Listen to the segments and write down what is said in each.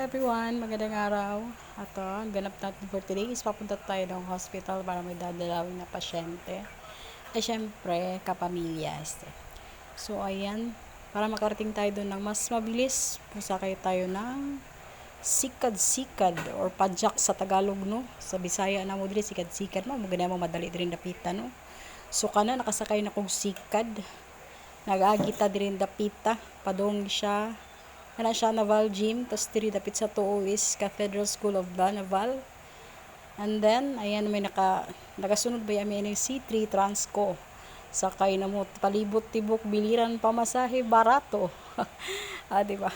everyone, magandang araw. Ganap natin for today is papunta tayo ng hospital para may dadalawin na pasyente. Syempre, kapamilya. So, ayan, para makarating tayo doon ng mas mabilis, pusakay tayo ng sikad-sikad or padjak sa Tagalog, no? Sa Bisaya na mo diri sikad-sikad mo, maganda mo madali diri dapita, no? So, kana nakasakay na kong sikad. Nag-agita diri dapita, padong siya. Kana siya Naval Gym, tapos diri dapit sa tuo is Cathedral School of Law, Naval. And then, ayan, may nagasunod ba yung C3 Transco. Sakay na mo, palibot tibok, biliran pamasahe, barato. Diba?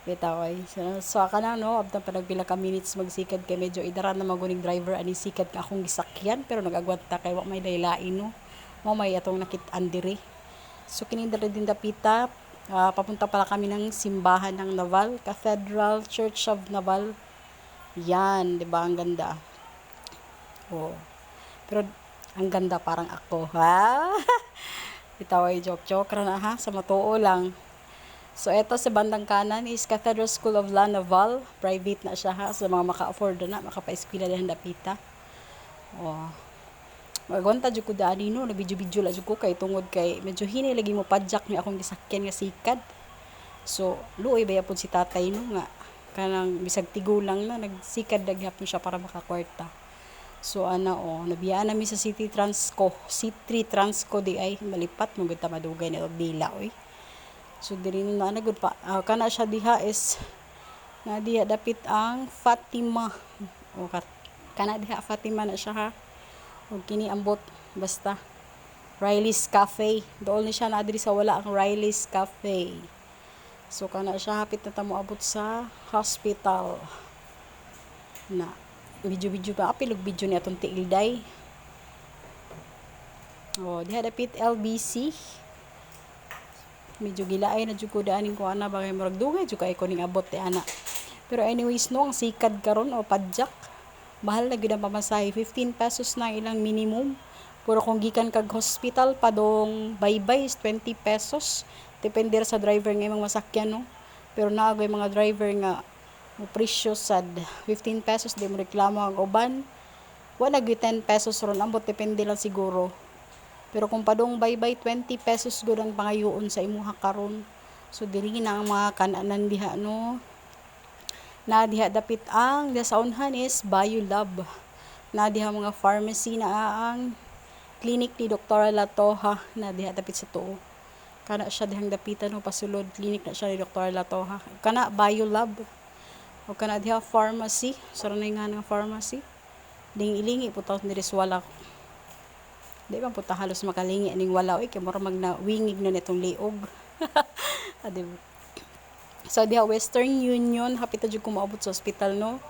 Bitaw ay. So, ka na, no, abtang pa nagpila ka minutes magsikad kay medyo idaran na maguning driver ani sikad ka akong gisakyan, pero nagagwanta kay wa may laylain, no. Mo may atong nakit-an diri. So, kinindara din dapita. Papunta pala kami ng simbahan ng Naval, Cathedral Church of Naval. Yan, 'di ba? Ang ganda. Oh. Pero ang ganda parang ako, ha? Itaw ay joke ra na ha, sa matuo lang. So eto sa bandang kanan is Cathedral School of Law Naval. Private na siya ha, sa mga maka-afford na, makapa-eskwela din dapita. Oh. Magwanta jud ko dani no, nabidyo-bidyo la jud ko kay tungod kay medyo hinay lagi mo padjak ni akong gisakyan nga sikad. So, luoy baya pud si tatay no nga kanang bisag tigulang na nagsikad daghapon siya para makakwarta. So nabiyaan nami sa City Transco, C3 Transco di ay malipat mo gud ta madugay na bila oy. So diri na nagud pa kana siya diha is na diha dapit ang Fatima. O kana diha Fatima na siya ha. Huwag kini ambot, basta. Riley's Cafe. Doon ni siya na adri sa wala ang Riley's Cafe. So, kana siya hapit na tamo abot sa hospital. Na, video pa. Apilog video ni atong tiilday. Diha dapit LBC. Medyo gilaay na jud ko daanin ko ana bagay murag dugay jud kay ko ning abot ti ana. Pero anyways no, ang sikad karon o padjak. Mahal na gyud ang pamasahe, 15 pesos na ilang minimum. Pero kung gikan kag hospital padong baybay is 20 pesos. Depende sa driver nga imong masakyan no. Pero naagay mga driver nga mo presyo sad 15 pesos di mo reklamo ang uban. Wala gyud 10 pesos ron ambot depende lang siguro. Pero kung padong baybay 20 pesos gud ang pangayoon sa imuha karon. So diri na ang mga kananan diha no. Na diha dapit ang saunhan is BioLab. Na diha mga pharmacy na ang clinic ni Dr. Latoha na diha dapit sa tuo. Kana siya dihang dapitan no pasulod clinic na siya ni Dr. Latoha. Kana BioLab. O kana diha pharmacy, saranay nga ng pharmacy. Ding ilingi po taon diri wala. Di ba po ta halos makalingi aning wala kay mura magna wingig na nitong liog. Diba? So diha Western Union hapit jud ko maabot sa ospital no.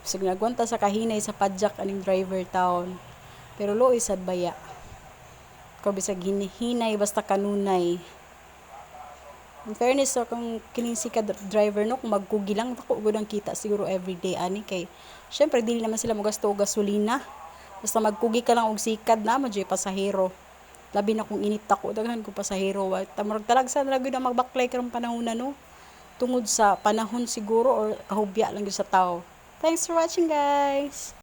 Bisag nagwanta sa kahinay sa padjak aning driver town. Pero luoy sad baya. Ko bisag hinay basta kanunay. In fairness so kung kining sika driver no kung magkugi lang dako gud ang kita siguro everyday ani kay syempre dili naman sila mogasto og gasolina. Basta magkugi ka lang og sikad na mo pasahero. Labi na kung init ako daghan ko pasahero. Tamurag talagsan ra gyud ang magbaklay karong panahon na no. Tungod sa panahon siguro or kahubya lang sa tao. Thanks for watching guys!